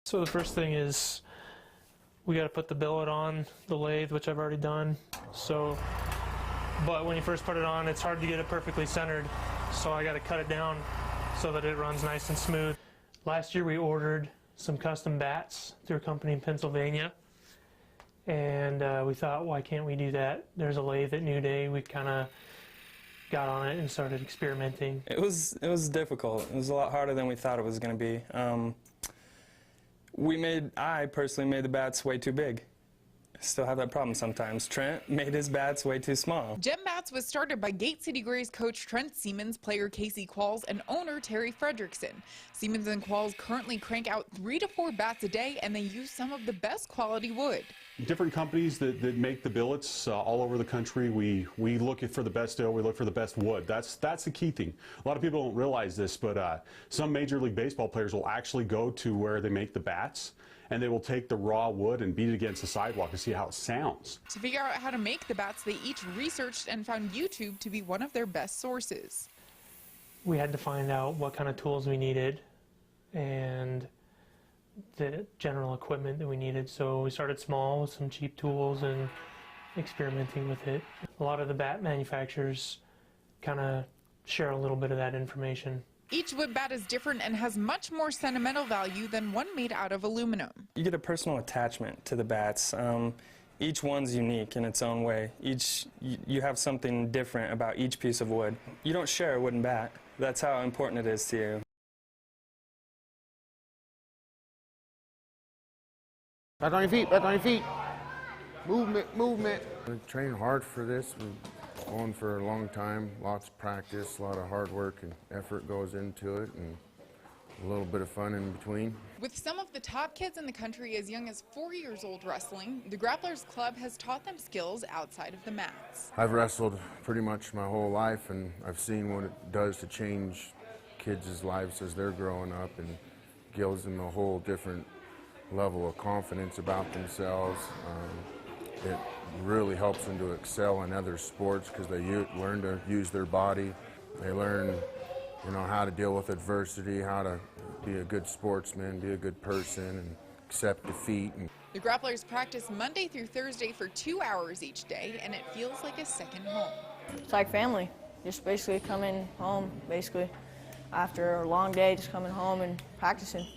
So the first thing is we got to put the billet on the lathe, which I've already done. But when you first put it on, it's hard to get it perfectly centered. So I got to cut it down so that it runs nice and smooth. Last year we ordered some custom bats through a company in Pennsylvania. And we thought, why can't we do that? There's a lathe at New Day. We kind of got on it and started experimenting. It was difficult. It was a lot harder than we thought it was going to be. I personally made the bats way too big. I still have that problem sometimes. Trent made his bats way too small. Gem Bats was started by Gate City Gray's coach Trent Siemens, player Casey Qualls, and owner Terry Fredrickson. Siemens and Qualls currently crank out 3 to 4 bats a day, and they use some of the best quality wood. Different companies that make the billets all over the country, we look for the best steel, we look for the best wood. That's the key thing. A lot of people don't realize this, but some Major League Baseball players will actually go to where they make the bats, and they will take the raw wood and beat it against the sidewalk to see how it sounds. To figure out how to make the bats, they each researched and found YouTube to be one of their best sources. We had to find out what kind of tools we needed and the general equipment that we needed. So we started small with some cheap tools and experimenting with it. A lot of the bat manufacturers kind of share a little bit of that information. Each wood bat is different and has much more sentimental value than one made out of aluminum. You get a personal attachment to the bats. Each one's unique in its own way. You have something different about each piece of wood. You don't share a wooden bat. That's how important it is to you. Back on your feet, back on your feet. Movement, movement. We train hard for this. We've been going for a long time. Lots of practice, a lot of hard work and effort goes into it, and a little bit of fun in between. With some of the top kids in the country as young as 4 years old wrestling, the Grapplers Club has taught them skills outside of the mats. I've wrestled pretty much my whole life, and I've seen what it does to change kids' lives as they're growing up, and gives them a whole different level of confidence about themselves. It really helps them to excel in other sports because they learn to use their body. They learn, how to deal with adversity, how to be a good sportsman, be a good person, and accept defeat. The Grapplers practice Monday through Thursday for 2 hours each day, and it feels like a second home. It's like family. Just basically coming home, after a long day, just coming home and practicing.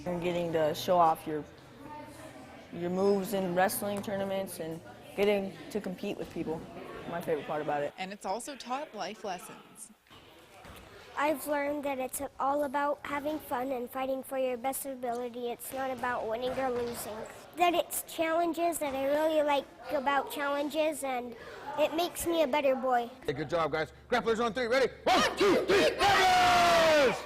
And getting to show off your moves in wrestling tournaments and getting to compete with people. My favorite part about it. And it's also taught life lessons. I've learned that it's all about having fun and fighting for your best ability. It's not about winning or losing. That it's challenges, that I really like about challenges, and it makes me a better boy. Hey, good job, guys. Grapplers on 3, ready? 1, 2, 3, Grapplers!